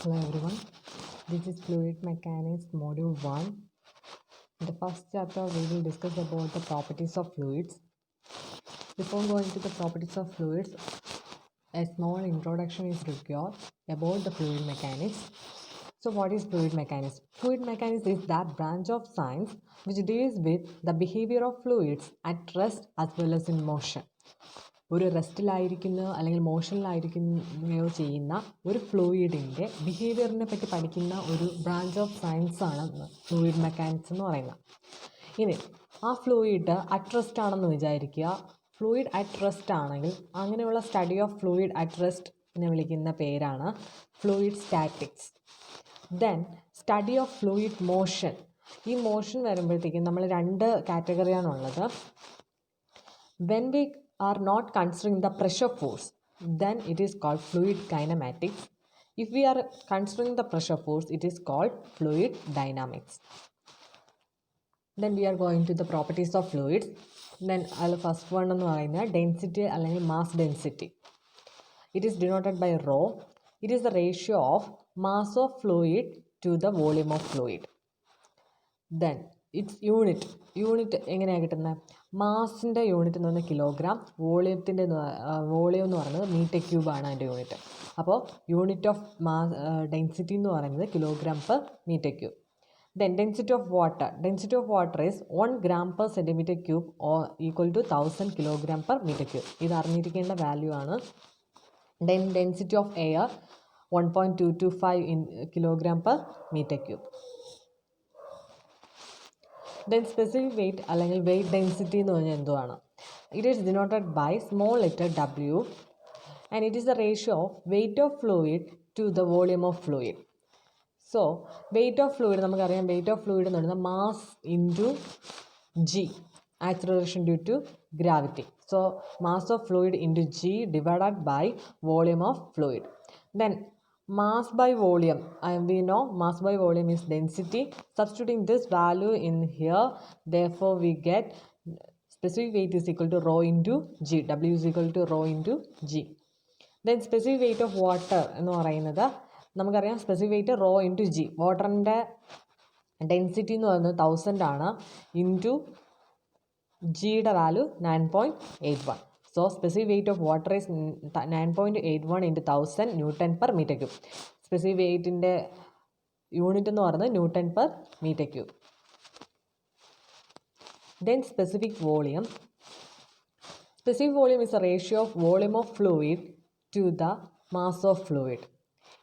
Hello everyone, this is Fluid Mechanics Module 1. In the first chapter, we will discuss about the properties of fluids. Before going to the properties of fluids, a small introduction is required about the fluid mechanics. So what is fluid mechanics? Fluid mechanics is that branch of science which deals with the behavior of fluids at rest as well as in motion. ഒരു റെസ്റ്റിലായിരിക്കുന്ന അല്ലെങ്കിൽ മോഷനിലായിരിക്കുകയോ ചെയ്യുന്ന ഒരു ഫ്ലൂയിഡിൻ്റെ ബിഹേവിയറിനെ പറ്റി പഠിക്കുന്ന ഒരു branch of സയൻസാണ് fluid mechanics എന്ന് പറയുന്നത്. ഇനി ആ ഫ്ലൂയിഡ് അറ്റ് റെസ്റ്റ് ആണെന്ന് വിചാരിക്കുക. ഫ്ലൂയിഡ് അറ്റ് റെസ്റ്റ് ആണെങ്കിൽ അങ്ങനെയുള്ള സ്റ്റഡി ഓഫ് ഫ്ലൂയിഡ് അറ്റ് റെസ്റ്റിനെ വിളിക്കുന്ന പേരാണ് fluid statics. Then study of fluid motion. ഈ മോഷൻ വരുമ്പോഴത്തേക്കും നമ്മൾ രണ്ട് കാറ്റഗറിയാണുള്ളത്. When we are not considering the pressure force, then it is called fluid kinematics. If we are considering the pressure force, it is called fluid dynamics. Then we are going to the properties of fluids. Then first one എന്ന് പറയുന്നത് density അല്ലെങ്കിൽ mass density. It is denoted by rho. It is the ratio of mass of fluid to the volume of fluid. Then it's unit എങ്ങനെയാണ് കിട്ടുന്നത്? മാസിൻ്റെ unit എന്ന് പറഞ്ഞാൽ kilogram, volume എന്ന് പറയുന്നത് metre ക്യൂബാണ് അതിൻ്റെ യൂണിറ്റ്. അപ്പോൾ യൂണിറ്റ് ഓഫ് ഡെൻസിറ്റി എന്ന് പറയുന്നത് kilogram per metre cube. Then density of water is 1 gram per centimeter cube or equal to 1000 kilogram per meter cube. ഇത് അറിഞ്ഞിരിക്കേണ്ട വാല്യൂ ആണ്. Then density of air 1.225 kilogram per meter cube. Then specific weight അല്ലെങ്കിൽ weight density എന്ന് പറഞ്ഞാൽ എന്തുവാണ്? It is denoted by small letter W and it is the ratio of weight of fluid to the volume of fluid. So weight of fluid നമുക്കറിയാം. Weight of fluid എന്ന് പറയുന്നത് mass into G, acceleration due to gravity. So mass of fluid into G divided by volume of fluid. Then mass by volume, we know mass by volume is density. Substituting this value in here, therefore we get specific weight is equal to rho into G. W is equal to rho into G. Then specific weight of water എന്ന് പറയുന്നത് നമുക്കറിയാം. Specific weight rho into g. വാട്ടറിൻ്റെ density എന്ന് പറയുന്നത് 1000 ആണ്. Into ജിയുടെ value 9.81. So specific weight of water is 9.81 into 1000 Newton per meter cube. Specific weight in the unit എന്ന് പറയുന്നത് Newton per meter cube. Then specific volume. Specific volume is a ratio of volume of fluid to the mass of fluid.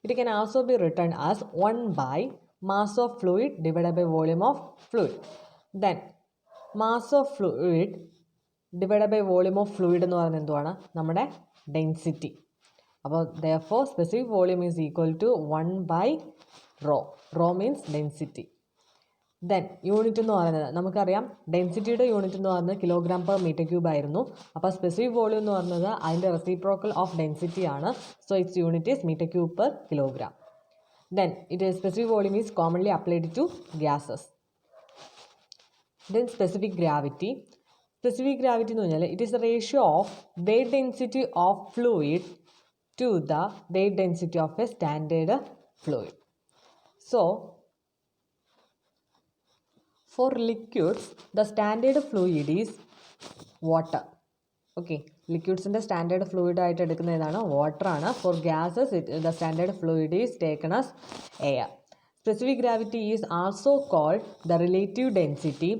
It can also be written as 1 by mass of fluid divided by volume of fluid. Then mass of fluid divided by volume of fluid എന്ന് പറയുന്നത് എന്തുവാണ്? നമ്മുടെ ഡെൻസിറ്റി. അപ്പോൾ therefore specific volume is equal to 1 by rho. Rho means density. Then unit എന്ന് പറയുന്നത് നമുക്കറിയാം. ഡെൻസിറ്റിയുടെ unit എന്ന് പറയുന്നത് കിലോഗ്രാം പെർ മീറ്റർ ക്യൂബ് ആയിരുന്നു. അപ്പോൾ സ്പെസിഫിക് വോളിയം എന്ന് പറയുന്നത് അതിൻ്റെ റെസിപ്രോക്കൽ ഓഫ് ഡെൻസിറ്റി ആണ്. So its unit is metre cube per kilogram. Then specific volume is commonly applied to gases. Then specific gravity. Specific gravity എന്ന് പറഞ്ഞാൽ it is the ratio of weight density of fluid to the weight density of a standard fluid. So for liquids the standard fluid is water. Okay, ലിക്വിഡ്സിൻ്റെ standard fluid ആയിട്ട് എടുക്കുന്ന ഏതാണ്? വാട്ടറാണ്. For gases the standard fluid is taken as air. Specific gravity is also called the relative density.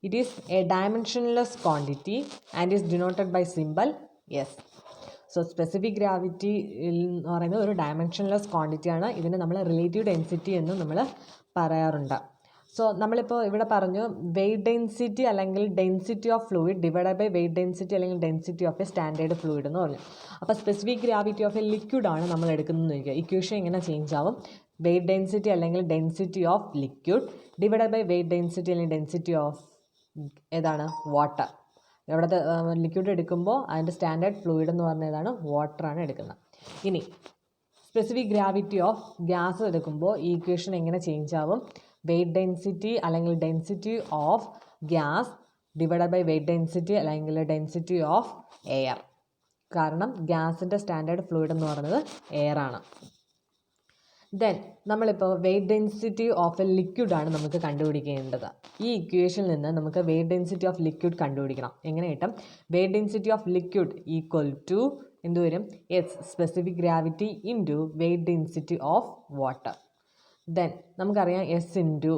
It is a dimensionless quantity and is denoted by symbol S. So specific gravity എന്ന് പറയുന്നത് ഒരു dimensionless quantity ആണ്. ഇതിന് നമ്മൾ relative density എന്ന് നമ്മൾ പറയാറുണ്ട്. So നമ്മളിപ്പോൾ ഇവിടെ പറഞ്ഞു വെയ്റ്റ് ഡെൻസിറ്റി അല്ലെങ്കിൽ density of fluid divided by weight density അല്ലെങ്കിൽ density of a standard fluid എന്ന് പറഞ്ഞു. അപ്പോൾ specific gravity of a liquid ആണ് നമ്മൾ എടുക്കുന്നതെന്ന് ചോദിക്കുക. ഇക്വേഷൻ ഇങ്ങനെ ചേഞ്ച് ആവും. വെയ്റ്റ് ഡെൻസിറ്റി അല്ലെങ്കിൽ density of liquid divided by weight density അല്ലെങ്കിൽ ഡെൻസിറ്റി ഓഫ് ഏതാണ്? വാട്ടർ. ഇവിടുത്തെ ലിക്വിഡ് എടുക്കുമ്പോൾ അതിൻ്റെ സ്റ്റാൻഡേർഡ് ഫ്ലൂയിഡ് എന്ന് പറഞ്ഞ ഏതാണ്? വാട്ടറാണ് എടുക്കുന്നത്. ഇനി സ്പെസിഫിക് ഗ്രാവിറ്റി ഓഫ് ഗ്യാസ് എടുക്കുമ്പോൾ ഈ ഇക്വേഷൻ എങ്ങനെ ചേഞ്ച് ആവും? വെയ്റ്റ് ഡെൻസിറ്റി അല്ലെങ്കിൽ density of gas divided by weight density അല്ലെങ്കിൽ ഡെൻസിറ്റി ഓഫ് എയർ. കാരണം ഗ്യാസിൻ്റെ സ്റ്റാൻഡേർഡ് ഫ്ലൂയിഡ് എന്ന് പറയുന്നത് എയർ ആണ്. ദെൻ നമ്മളിപ്പോൾ വെയ്റ്റ് ഡെൻസിറ്റി ഓഫ് എ ലിക്വിഡാണ് നമുക്ക് കണ്ടുപിടിക്കേണ്ടത്. ഈ ഇക്വേഷനിൽ നിന്ന് നമുക്ക് വെയ്റ്റ് ഡെൻസിറ്റി ഓഫ് ലിക്വിഡ് കണ്ടുപിടിക്കണം. എങ്ങനെ കിട്ടും? Weight density of liquid equal to എന്ത് വരും? S specific gravity into weight density of water. Then നമുക്കറിയാം S into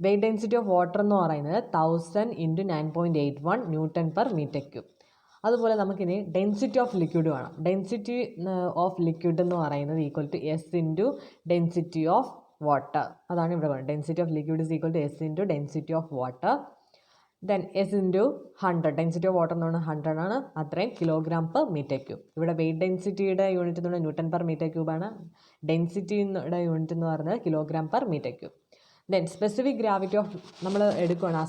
weight density of water എന്ന് പറയുന്നത് 1000 into 9.81 newton per metre cube. അതുപോലെ നമുക്കിനി ഡെൻസിറ്റി ഓഫ് ലിക്വിഡ് വേണം. ഡെൻസിറ്റി ഓഫ് ലിക്വിഡ് എന്ന് പറയുന്നത് equal to S into density of water. അതാണ് ഇവിടെ പറയുന്നത്. Density of liquid is equal to S into density of water. Then S into 100. Density of water എന്ന് പറഞ്ഞാൽ 100 ആണ്. അത്രയും കിലോഗ്രാം പെർ മീറ്റർ ക്യൂബ്. ഇവിടെ വെയ്റ്റ് ഡെൻസിറ്റിയുടെ യൂണിറ്റ് എന്ന് പറഞ്ഞാൽ ന്യൂട്ടൺ പെർ മീറ്റർ ക്യൂബാണ്. ഡെൻസിറ്റിയുടെ യൂണിറ്റ് എന്ന് പറയുന്നത് kilogram per metre cube. Then specific gravity of നമ്മൾ എടുക്കുകയാണ്.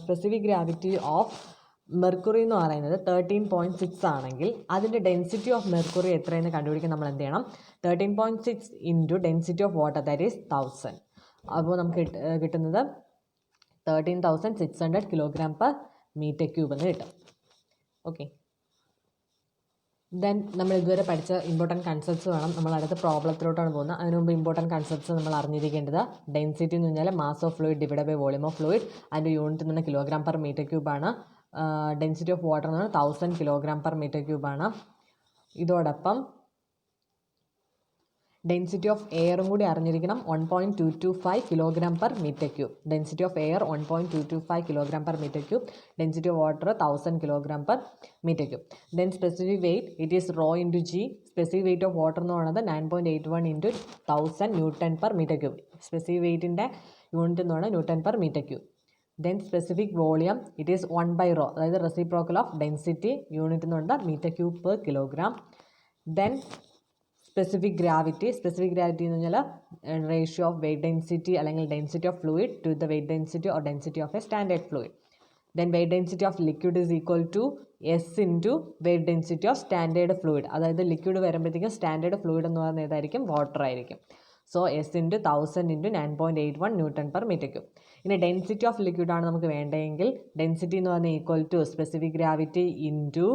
സ്പെസിഫിക് ഗ്രാവിറ്റി ഓഫ് മെർക്കുറി എന്ന് പറയുന്നത് 13.6 ആണെങ്കിൽ അതിൻ്റെ ഡെൻസിറ്റി ഓഫ് മെർക്കുറി എത്രയെന്ന് കണ്ടുപിടിക്കാൻ നമ്മൾ എന്ത് ചെയ്യണം? 13.6 into density of water, that is 1000. അപ്പോൾ നമുക്ക് കിട്ടുന്നത് 13,600 കിലോഗ്രാം പെർ മീറ്റർ ക്യൂബ് എന്ന് കിട്ടും. ഓക്കെ. ദെൻ നമ്മൾ ഇതുവരെ പഠിച്ച ഇമ്പോർട്ടൻറ്റ് കൺസെപ്റ്റ്സ് വേണം. നമ്മൾ അടുത്ത പ്രോബ്ലത്തിലോട്ടാണ് പോകുന്നത്. അതിന് മുമ്പ് ഇമ്പോർട്ടൻറ്റ് കൺസെപ്റ്റ്സ് നമ്മൾ അറിഞ്ഞിരിക്കേണ്ടത് ഡെൻസിറ്റി എന്ന് പറഞ്ഞാൽ mass of fluid divide by volume of fluid. അതിൻ്റെ യൂണിറ്റ് എന്ന് പറഞ്ഞാൽ കിലോഗ്രാം പെർ മീറ്റർ ക്യൂബാണ്. ഡെൻസിറ്റി ഓഫ് വാട്ടർ എന്ന് പറഞ്ഞാൽ 1000 കിലോഗ്രാം പെർ മീറ്റർ ക്യൂബാണ്. ഇതോടൊപ്പം ഡെൻസിറ്റി ഓഫ് എയറും കൂടി അറിഞ്ഞിരിക്കണം. 1.225 kilogram per metre cube. Density of air 1.225 kilogram per metre cube. Density of water 1000 kilogram per metre cube. Then specific weight it is rho into g. Specific weight of water എന്ന് പറയുന്നത് 9.81 into 1000 newton per metre cube. Specific വെയ്റ്റിൻ്റെ unit എന്ന് പറയുന്നത് newton per metre cube. Then specific volume it is 1/ρ, അതായത് reciprocal of density. Unit എന്ന് പറയുന്നത് metre cube per kilogram. Then specific gravity എന്ന് പറഞ്ഞാൽ റേഷ്യോ ഓഫ് വെയ്റ്റ് ഡെൻസിറ്റി അല്ലെങ്കിൽ density of fluid to the weight density or density of a standard fluid. Then weight density of liquid is equal to S into weight density of standard fluid. അതായത് liquid വരുമ്പോഴത്തേക്കും standard fluid എന്ന് പറയുന്നത് ഏതായിരിക്കും? Water ആയിരിക്കും. So S into 1000 into 9.81 newton per metre cube. ഇനി density of ലിക്വിഡാണ് നമുക്ക് വേണ്ടതെങ്കിൽ ഡെൻസിറ്റി എന്ന് പറഞ്ഞാൽ equal to specific gravity into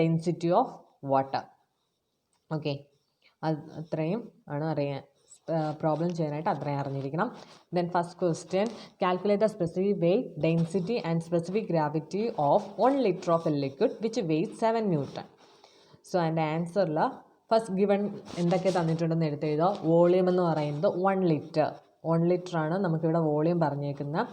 density of water. Okay, അത്രയും ആണ് അറിയാൻ പ്രോബ്ലം ചെയ്യാനായിട്ട് അത്രയും അറിഞ്ഞിരിക്കണം. Then first question, calculate the specific weight density and specific gravity of 1 litre of a liquid which weight 7 newton. So അതിൻ്റെ ആൻസറിൽ ഫസ്റ്റ് ഗിവൺ എന്തൊക്കെ തന്നിട്ടുണ്ടെന്ന് എടുത്തെഴുതുക. Volume എന്ന് പറയുന്നത് 1 ലിറ്റർ ആണ് നമുക്കിവിടെ വോളിയം പറഞ്ഞേക്കുന്നത്.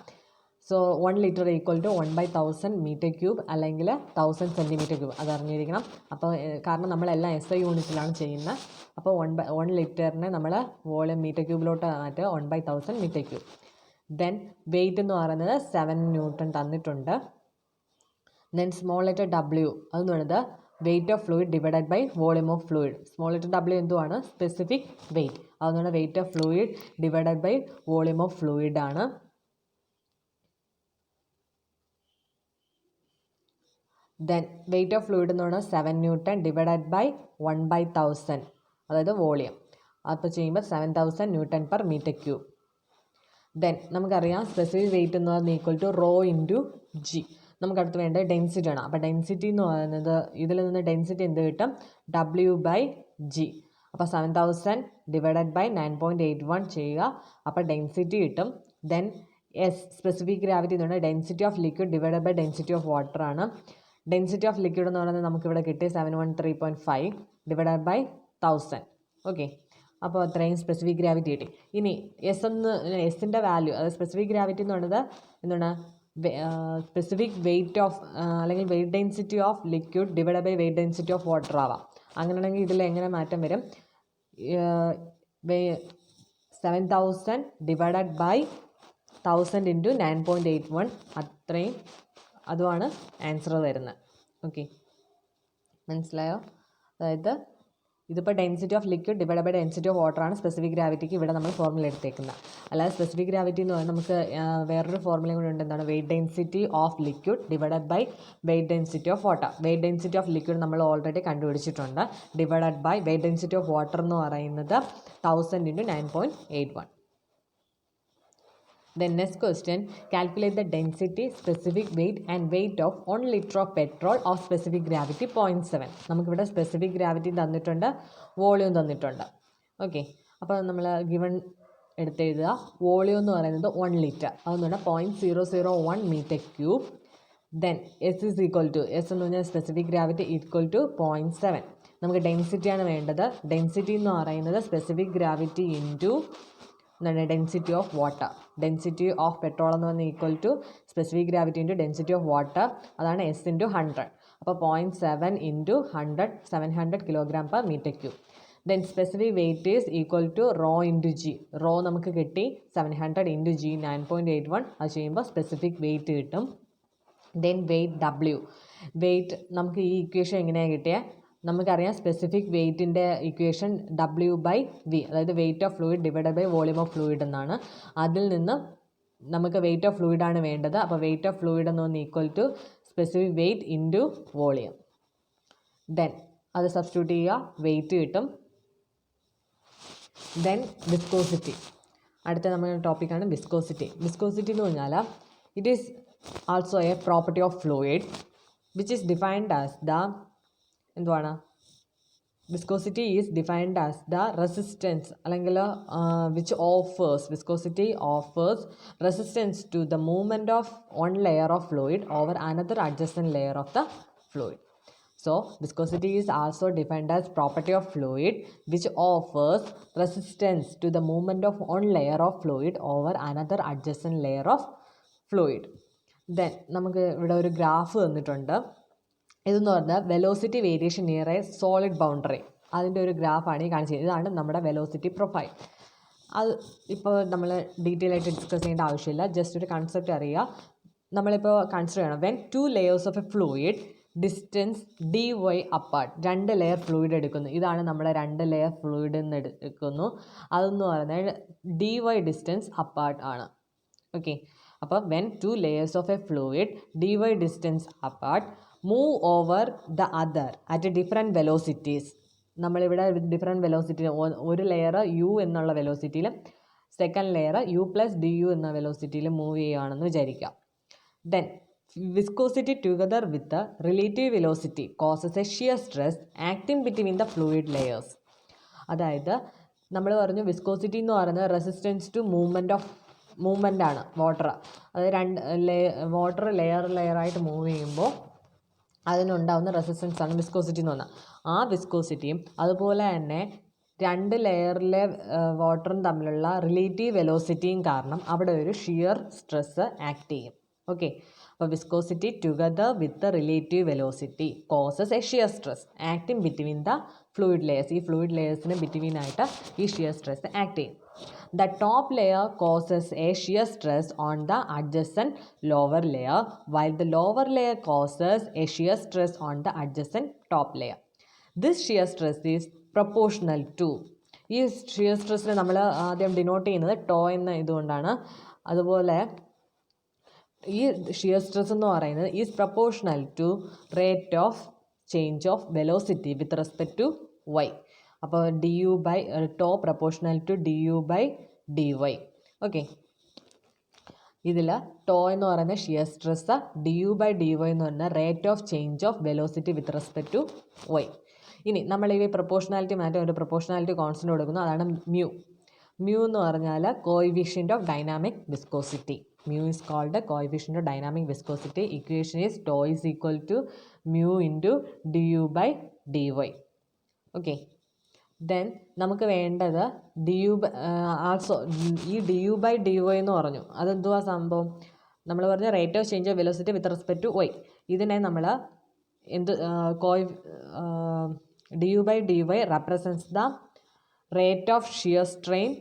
So 1 litre equal to 1/1000 metre cube അല്ലെങ്കിൽ 1000 centimetre cube. അത് അറിഞ്ഞിരിക്കണം. അപ്പോൾ കാരണം നമ്മളെല്ലാം SI യൂണിറ്റിലാണ് ചെയ്യുന്നത്. അപ്പോൾ 1 ലിറ്ററിനെ നമ്മൾ വോളിയം മീറ്റർ ക്യൂബിലോട്ട് മാറ്റുക 1/1000 മീറ്റർ ക്യൂബ്. ദെൻ വെയ്റ്റ് എന്ന് പറയുന്നത് 7 ന്യൂട്ടൺ തന്നിട്ടുണ്ട്. ദെൻ സ്മോൾ ലെറ്റർ W അതെന്ന് പറയുന്നത് weight of fluid divided by volume of fluid. Small letter W എന്തുവാണ്? Specific weight. അതെന്ന് പറഞ്ഞാൽ weight of fluid divided by volume of fluid ആണ്. ദെൻ വെയ്റ്റ് ഓഫ് ഫ്ലൂയിഡ് എന്ന് പറഞ്ഞാൽ 7 ന്യൂട്ടൺ ഡിവൈഡഡ് ബൈ 1/1000, അതായത് volume. അപ്പോൾ ചെയ്യുമ്പോൾ 7000 newton per metre cube. Then നമുക്കറിയാം സ്പെസിഫിക് വെയ്റ്റ് എന്ന് പറയുന്നത് equal to rho into g. നമുക്കടുത്ത് വേണ്ടത് ഡെൻസിറ്റി ആണ്. അപ്പോൾ ഡെൻസിറ്റി എന്ന് പറയുന്നത് ഇതിൽ നിന്ന് ഡെൻസിറ്റി എന്ത് കിട്ടും? W/G. അപ്പോൾ 7000 ഡിവൈഡഡ് ബൈ 9.81 ചെയ്യുക. അപ്പോൾ ഡെൻസിറ്റി കിട്ടും. ദെൻ എസ് സ്പെസിഫിക് ഗ്രാവിറ്റി എന്ന് പറഞ്ഞാൽ density of liquid divided by density of water ആണ്. ഡെൻസിറ്റി ഓഫ് ലിക്വിഡ് എന്ന് പറയുന്നത് നമുക്കിവിടെ കിട്ടി 713.5 ഡിവൈഡഡ് ബൈ 1000. ഓക്കെ, അപ്പോൾ അത്രയും സ്പെസിഫിക് ഗ്രാവിറ്റി കിട്ടി. ഇനി എസിൻ്റെ വാല്യൂ, അത് സ്പെസിഫിക് ഗ്രാവിറ്റി എന്ന് പറയുന്നത് എന്താണ്? സ്പെസിഫിക് വെയ്റ്റ് ഓഫ് അല്ലെങ്കിൽ weight density of liquid divide by weight density of water ആവാം. അങ്ങനെയാണെങ്കിൽ ഇതിൽ എങ്ങനെ മാറ്റം വരും? 7000 ഡിവൈഡഡ് ബൈ 1000 ഇൻറ്റു 9.81 അത്രയും, അതുമാണ് ആൻസർ വരുന്നത്. ഓക്കെ, മനസ്സിലായോ? അതായത് ഇതിപ്പോൾ density of liquid divide by density of water ആണ് സ്പെസിഫിക് ഗ്രാവിറ്റിക്ക് ഇവിടെ നമ്മൾ ഫോർമുല എടുത്തേക്കുന്നത്. അല്ലാതെ സ്പെസിഫിക് ഗ്രാവിറ്റി എന്ന് പറഞ്ഞാൽ നമുക്ക് വേറൊരു ഫോർമുലയും കൂടി ഉണ്ട്. എന്താണ്? Weight density of liquid divided by weight density of water. Weight density of liquid നമ്മൾ ഓൾറെഡി കണ്ടുപിടിച്ചിട്ടുണ്ട്. Divided by weight density of water എന്ന് പറയുന്നത് 1000 into 9.81. Then next question, calculate the density, specific weight and weight of 1 liter of petrol of specific gravity 0.7. നമുക്കിവിടെ specific gravity തന്നിട്ടുണ്ട്, volume തന്നിട്ടുണ്ട്. Okay, അപ്പോൾ നമ്മൾ given എടുത്തെഴുതുക. Volume എന്ന് പറയുന്നത് 1 ലിറ്റർ, അതെന്ന് പറഞ്ഞാൽ 0.001 metre cube. Then S is equal to, S എന്ന് പറഞ്ഞാൽ സ്പെസിഫിക് ഗ്രാവിറ്റി ഈക്വൽ ടു 0.7. നമുക്ക് ഡെൻസിറ്റിയാണ് വേണ്ടത്. ഡെൻസിറ്റി എന്ന് പറയുന്നത് സ്പെസിഫിക് ഗ്രാവിറ്റി ഇൻറ്റു എന്താണ് density of water. Density of petrol എന്ന് പറഞ്ഞാൽ equal to specific gravity into density of water, അതാണ് എസ് ഇൻറ്റു 100. അപ്പോൾ 0.7 into 100, 700 kilogram per metre cube. Then specific weight is equal to rho into G. Rho നമുക്ക് കിട്ടി 700 into G 9.81, അത് ചെയ്യുമ്പോൾ specific weight കിട്ടും. Then weight W. Weight നമുക്ക് ഈ equation എങ്ങനെയാണ് കിട്ടിയത്? നമുക്കറിയാം സ്പെസിഫിക് വെയിറ്റിൻ്റെ ഇക്വേഷൻ W/V, അതായത് weight of fluid divided by volume of fluid എന്നാണ്. അതിൽ നിന്ന് നമുക്ക് വെയിറ്റ് ഓഫ് ഫ്ലൂയിഡാണ് വേണ്ടത്. അപ്പോൾ വെയിറ്റ് ഓഫ് ഫ്ലൂയിഡ് എന്ന് പറഞ്ഞാൽ equal to specific weight into volume. Then അത് സബ്സ്റ്റിറ്റ്യൂട്ട് ചെയ്യുക, വെയിറ്റ് കിട്ടും. Then viscosity. അടുത്ത നമ്മുടെ ടോപ്പിക്കാണ് വിസ്കോസിറ്റി. വിസ്കോസിറ്റി എന്ന് പറഞ്ഞാൽ it is also a property of fluid which is defined as the എന്തുവാണ് viscosity is defined as the resistance അല്ലെങ്കിൽ which offers viscosity offers resistance to the movement of one layer of fluid over another adjacent layer of the fluid. So viscosity is also defined as property of fluid which offers resistance to the movement of one layer of fluid over another adjacent layer of fluid. Then നമുക്ക് ഇവിടെ ഒരു graph തന്നിട്ടുണ്ട്. ഇതെന്ന് പറഞ്ഞാൽ velocity variation near A solid boundary, അതിൻ്റെ ഒരു ഗ്രാഫാണ് ഈ കാണിച്ചത്. ഇതാണ് നമ്മുടെ വെലോസിറ്റി പ്രൊഫൈൽ. അത് ഇപ്പോൾ നമ്മൾ ഡീറ്റെയിൽ ആയിട്ട് ഡിസ്കസ് ചെയ്യേണ്ട ആവശ്യമില്ല, ജസ്റ്റ് ഒരു കൺസെപ്റ്റ് അറിയുക. നമ്മളിപ്പോൾ കൺസിഡർ ചെയ്യണം when 2 layers of A fluid distance dy apart, 2 layer fluid എടുക്കുന്നു. ഇതാണ് നമ്മുടെ 2 ലെയർ ഫ്ലൂയിഡ് എന്ന് എടുക്കുന്നു. അതെന്ന് പറഞ്ഞാൽ dy ഡിസ്റ്റൻസ് അപ്പാർട്ട് ആണ്. ഓക്കെ, അപ്പോൾ when 2 layers of A fluid dy distance apart move over the other at different velocities. നമ്മളിവിടെ ഡിഫറെൻറ്റ് വെലോസിറ്റി, ഒരു ലെയർ യു എന്നുള്ള വെലോസിറ്റിയിൽ സെക്കൻഡ് ലെയർ u+du എന്ന വെലോസിറ്റിയിൽ മൂവ് ചെയ്യുകയാണെന്ന് വിചാരിക്കാം. Then viscosity together with the relative velocity causes a shear stress acting between the fluid layers. അതായത് നമ്മൾ പറഞ്ഞു viscosity എന്ന് പറയുന്നത് റെസിസ്റ്റൻസ് ടു മൂവ്മെൻ്റ് ആണ് വാട്ടർ. അത് വാട്ടർ ലെയറായിട്ട് മൂവ് ചെയ്യുമ്പോൾ അതിനുണ്ടാകുന്ന റെസിസ്റ്റൻസ് ആണ് വിസ്കോസിറ്റി എന്ന് പറഞ്ഞാൽ. ആ വിസ്കോസിറ്റിയും അതുപോലെ തന്നെ 2 ലെയറിലെ വാട്ടറും തമ്മിലുള്ള റിലേറ്റീവ് വെലോസിറ്റിയും കാരണം അവിടെ ഒരു ഷിയർ സ്ട്രെസ് ആക്ട് ചെയ്യും. ഓക്കെ, അപ്പോൾ viscosity together with the relative velocity causes a shear stress acting between the fluid layers. ഈ ഫ്ലൂയിഡ് ലെയേഴ്സിന് ബിറ്റ്വീൻ ആയിട്ട് ഈ ഷിയർ സ്ട്രെസ് ആക്ട് ചെയ്യും. The top layer causes a shear stress on the adjacent lower layer while the lower layer causes a shear stress on the adjacent top layer. This shear stress is proportional to, ഈ shear സ്ട്രെസ്സിനെ നമ്മൾ ആദ്യം denote ചെയ്യുന്നത് to എന്ന ഇതുകൊണ്ടാണ്. അതുപോലെ ഈ shear stress എന്ന് പറയുന്നത് is proportional to rate of change of velocity with respect to y. അപ്പോൾ tau proportional to du/dy. Okay, ഇതിൽ ടോ എന്ന് പറയുന്ന ഷിയർ സ്ട്രെസ്, du/dy എന്ന് പറഞ്ഞാൽ rate of change of velocity with respect to y. ഇനി നമ്മൾ ഈ പ്രൊപ്പോർഷണാലിറ്റി മാറ്റം ഒരു പ്രൊപ്പോർഷണാലിറ്റി കോൺസ്റ്റൻ്റ് കൊടുക്കുന്നു, അതാണ് മ്യൂ. മ്യൂ എന്ന് പറഞ്ഞാൽ coefficient of dynamic viscosity. Mu is called the coefficient of dynamic viscosity. Equation is tau is equal to mu into du/dy. Okay, then നമുക്ക് വേണ്ടത് ആൾസോ ഈ du/dy എന്ന് പറഞ്ഞു. അതെന്തുവാ സംഭവം? നമ്മൾ പറഞ്ഞ rate of change of velocity with respect to Y. ഇതിനെ നമ്മൾ du/dy represents the rate of shear strain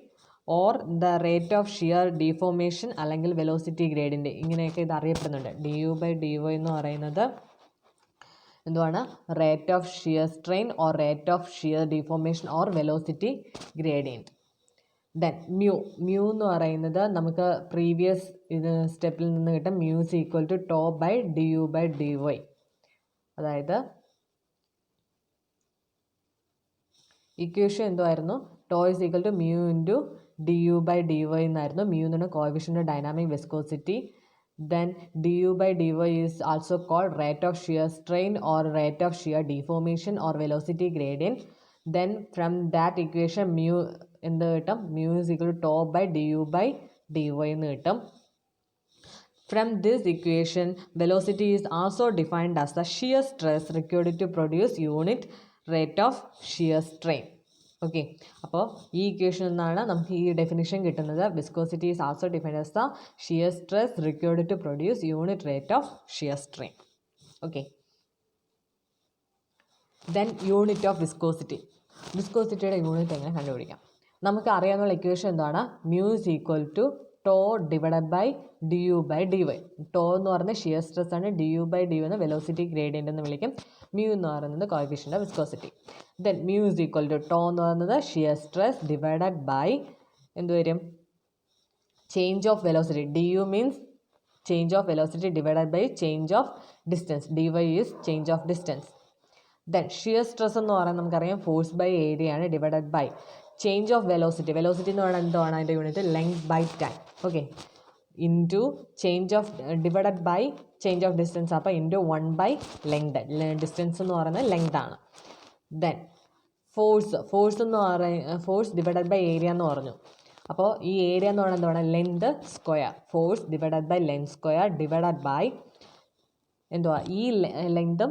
or the rate of shear deformation അല്ലെങ്കിൽ വെലോസിറ്റി ഗ്രേഡിൻ്റെ, ഇങ്ങനെയൊക്കെ ഇത് അറിയപ്പെടുന്നുണ്ട്. du/dy എന്ന് പറയുന്നത് എന്തുവാണ്? Rate of shear strain or rate of shear deformation or velocity gradient. Then mu എന്ന് പറയുന്നത് നമുക്ക് പ്രീവിയസ് സ്റ്റെപ്പിൽ നിന്ന് കിട്ടും. Mu is equal to tau/du/dy. അതായത് ഇക്വേഷൻ എന്തുമായിരുന്നു? Tau is equal to mu into du/dy എന്നായിരുന്നു. മ്യൂ എന്ന് പറഞ്ഞാൽ coefficient of dynamic viscosity. Then du/dy is also called rate of shear strain or rate of shear deformation or velocity gradient. Then from that equation mu എന്ത് കിട്ടും? mu is equal to tau by du by dy എന്ന് കിട്ടും. From this equation, velocity is also defined as the shear stress required to produce unit rate of shear strain. Okay, അപ്പോൾ ഈ ഇക്വേഷനിൽ നിന്നാണ് നമുക്ക് ഈ ഡെഫിനിഷൻ കിട്ടുന്നത്. Viscosity is also defined as the shear stress required to produce unit rate of shear strain. Okay, then unit of viscosity. വിസ്കോസിറ്റിയുടെ unit എങ്ങനെ കണ്ടുപിടിക്കാം? നമുക്ക് അറിയാവുന്ന ഇക്വേഷൻ എന്താണ്? mu is equal to tau divided by du by dy. tau എന്ന് പറയുന്നത് shear stress ആണ്, du by dy എന്ന് വെലോസിറ്റി ഗ്രേഡിയൻ്റ് എന്ന് വിളിക്കും, mu എന്ന് പറയുന്നത് coefficient of viscosity. Then mu is equal to tau എന്ന് പറയുന്നത് ഷിയർ സ്ട്രെസ് ഡിവൈഡഡ് ബൈ എന്ത് വരും? Change of velocity. du means change of velocity divided by change of distance. dy is change of distance. Then shear stress എന്ന് പറയുന്നത് നമുക്കറിയാം force by area ആണ് divided by change of velocity. Velocity എന്ന് പറയുന്നത് എന്താണ്? അതിൻ്റെ unit length by time. Okay, into change of divided by change of distance. അപ്പോൾ into 1 by length. Distance എന്ന് പറയുന്നത് ലെങ്ത് ആണ്. ദെൻ ഫോഴ്സ് എന്ന് പറയുന്നത് ഫോഴ്സ് ഡിവൈഡഡ് ബൈ ഏരിയ എന്ന് പറഞ്ഞു. അപ്പോൾ ഈ ഏരിയ എന്ന് പറയുന്നത് എന്താണ്? Length square. Force divided by length square divided by എന്തുവാ? ഈ ലെങ്തും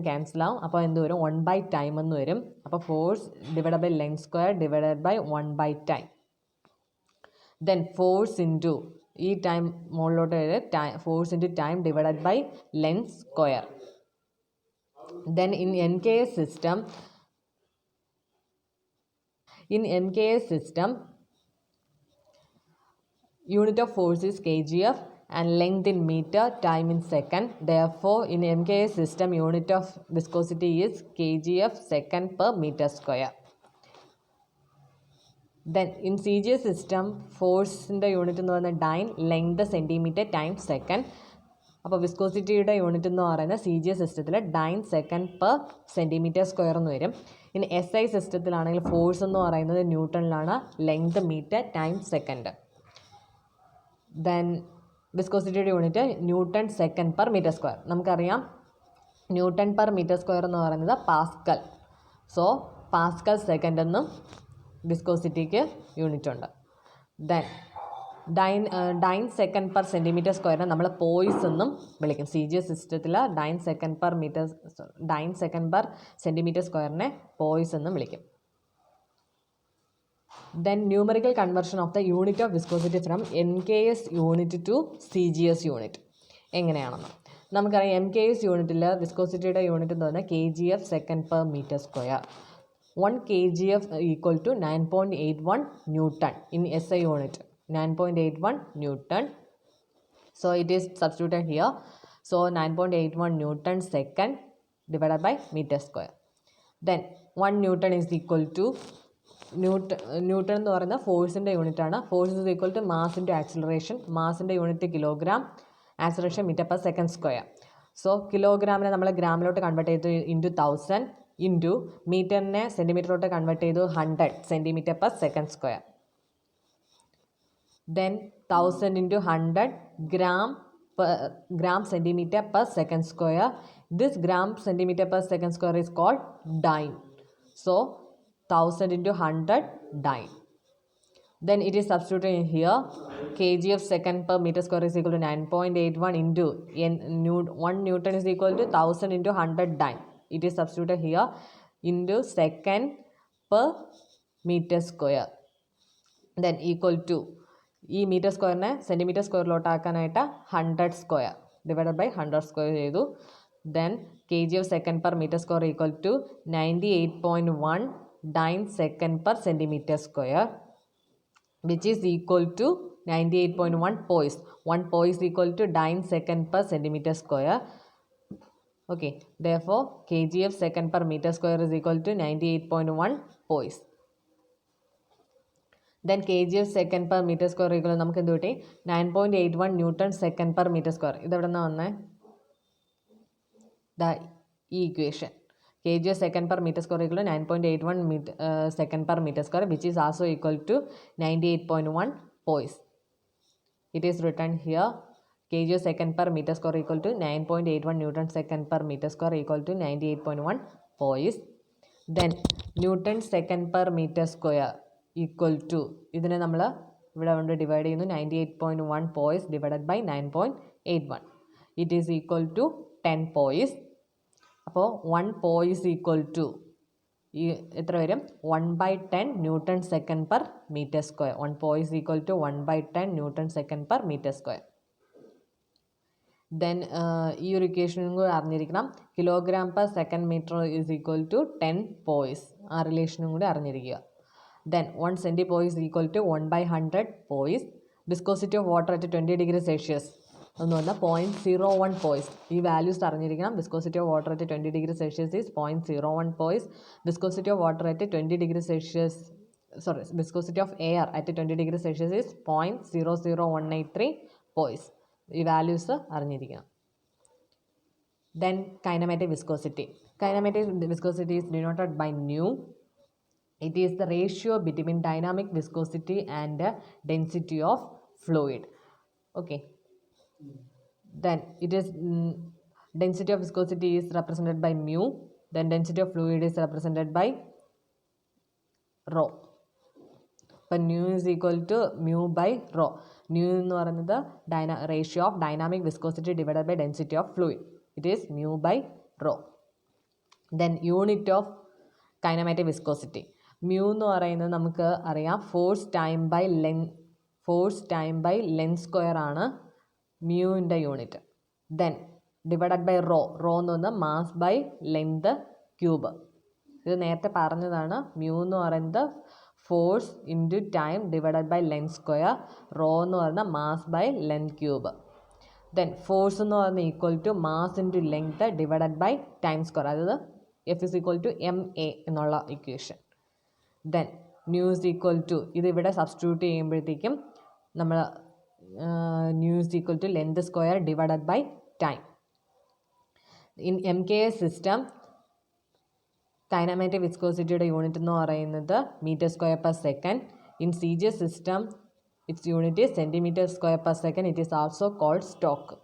ക്യാൻസൽ ആവും. അപ്പോൾ എന്ത് വരും? 1 ബൈ ടൈം എന്ന് വരും. അപ്പോൾ force divided by length square divided by 1 by time. Then force into ഈ ടൈം മുകളിലോട്ട് force into time divided by length square. Then in NKS system unit of force is kgf and length in meter, time in second. Therefore, in MKS system, unit of viscosity is kgf second per meter square. Then in CGS system, force in the unit എന്ന് പറയുന്നത് dyne, length centimeter, time second. അപ്പോൾ വിസ്കോസിറ്റിയുടെ unit എന്ന് പറയുന്നത് CGS സിസ്റ്റത്തിൽ dyne second per centimetre square എന്ന് വരും. ഇനി SI സിസ്റ്റത്തിലാണെങ്കിൽ ഫോഴ്സ് എന്ന് പറയുന്നത് ന്യൂട്ടണിലാണ്, length metre, time second. Then വിസ്കോസിറ്റിയുടെ unit newton second per metre square. നമുക്കറിയാം ന്യൂട്ടൺ പെർ മീറ്റർ സ്ക്വയർ എന്ന് പറയുന്നത് പാസ്കൽ. സോ പാസ്കൽ സെക്കൻഡ് എന്നും വിസ്കോസിറ്റിക്ക് യൂണിറ്റ് ഉണ്ട്. Then dyne second per centimetre സ്ക്വയറിനെ നമ്മൾ പോയിസ് എന്നും വിളിക്കും. CGS സിസ്റ്റത്തിൽ ഡൈൻ സെക്കൻഡ് പെർ സെൻറ്റിമീറ്റർ സ്ക്വയറിനെ പോയിസ് എന്നും വിളിക്കും. Then numerical conversion of the unit of viscosity from NKS unit to CGS unit എങ്ങനെയാണെന്ന് നമുക്കറിയാം. MKS യൂണിറ്റിൽ വിസ്കോസിറ്റിയുടെ യൂണിറ്റ് എന്ന് പറഞ്ഞാൽ KGF second per metre square. 1 kgf equal to 9.81 Newton in SI unit. 9.81 Newton. So it is substituted here. So 9.81 Newton second divided by meter square. Then 1 Newton is equal to newton എന്ന് പറയുന്ന ഫോഴ്സിൻ്റെ unit ആണ്. Force is equal to mass into acceleration. മാസിൻ്റെ unit kilogram, acceleration metre per second square. So കിലോഗ്രാമിനെ നമ്മൾ ഗ്രാമിലോട്ട് convert ചെയ്തു into 1000 into മീറ്ററിനെ സെൻറ്റിമീറ്ററിലോട്ട് കൺവേർട്ട് ചെയ്തു 100 centimetre per second square. Then 1000 into 100 gram centimeter per second square. This gram centimeter per second square is called dyne. So 1000 into 100 dyne. Then it is substituted in here. kgf second per meter square is equal to 9.81 into 1 Newton is equal to 1000 into 100 dyne. It is substituted here into second per meter square. Then equal to ഈ metre സ്ക്വയറിനെ centimetre സ്ക്വയറിലോട്ടാക്കാനായിട്ട് 100 square divided by 100 square ചെയ്തു. Then KGF second per metre square equal to 98.1 dyne second per centimeter square, which is equal to 98.1 poise. 1 poise equal to dyne second per centimeter square. Okay, therefore KGF second per meter square is equal to 98.1 poise. Then KGF second per meter square equal to നമുക്ക് എന്ത് കിട്ടി? 9.81 Newton second per meter square. ഇതെവിടെ നിന്നാണ് വന്നത്? ഈ equation KGF second per meter square equal to 9.81 second per meter square, which is also equal to 98.1 poise. It is written here. KGF second per meter square equal to 9.81 Newton second per meter square equal to 98.1 poise. Then Newton second per meter square equal to ഇതിനെ നമ്മൾ ഇവിടെ കൊണ്ട് divide ചെയ്യുന്നു 98.1 poise divided by 9.81 it is equal to 10 poise. അപ്പോൾ 1 poise equal to ഈ എത്ര വരും 1/10 newton second per metre square. 1 poise equal to 1/10 newton second per metre square. Then ഈ ഒരു ഇക്വേഷനും കൂടി അറിഞ്ഞിരിക്കണം. Kilogram per second metre is equal to 10 poise. ആ റിലേഷനും കൂടി അറിഞ്ഞിരിക്കുക. Then 1 centipoise is equal to 1/100 poise. Viscosity of water at 20 degrees Celsius എന്ന് പറഞ്ഞാൽ 0.01 പോയിസ്. ഈ വാല്യൂസ് അറിഞ്ഞിരിക്കണം. Viscosity of water at 20 degree Celsius is 0.01 poise. Viscosity of water at 20 degree Celsius viscosity of air at 20 degree Celsius is 0.00183 poise. ഈ values അറിഞ്ഞിരിക്കണം. Then kinematic viscosity. Kinematic viscosity is denoted by nu. It is the ratio between dynamic viscosity and density of fluid. Okay. Then it is density of viscosity is represented by mu. Then density of fluid is represented by rho. But mu is equal to mu by rho. Mu എന്ന് പറയുന്നത് ratio of dynamic viscosity divided by density of fluid. It is mu by rho. Then unit of kinetic viscosity. Mu എന്ന് പറയുന്നത് നമുക്ക് അറിയാം force time by length square ആണ് മ്യൂവിൻ്റെ unit. Then divided by rho എന്ന് പറഞ്ഞാൽ മാസ് ബൈ ലെങ്ത് ക്യൂബ്. ഇത് നേരത്തെ പറഞ്ഞതാണ്. മ്യൂ എന്ന് പറയുന്നത് force into time divided by length square. Rho എന്ന് പറയുന്നത് mass by length cube. Then force എന്ന് പറയുന്നത് equal to mass into length divided by time square. അതായത് F is equal to MA എന്നുള്ള equation. Then nu is equal to ഇത് ഇവിടെ substitute ചെയ്യുമ്പോഴത്തേക്കും നമ്മൾ nu is equal to length square divided by time. In MKS system kinematic വിസ്കോസിറ്റിയുടെ unit എന്ന് പറയുന്നത് metre square per second. In CGS system its unit centimetre square per second. It is also called stock.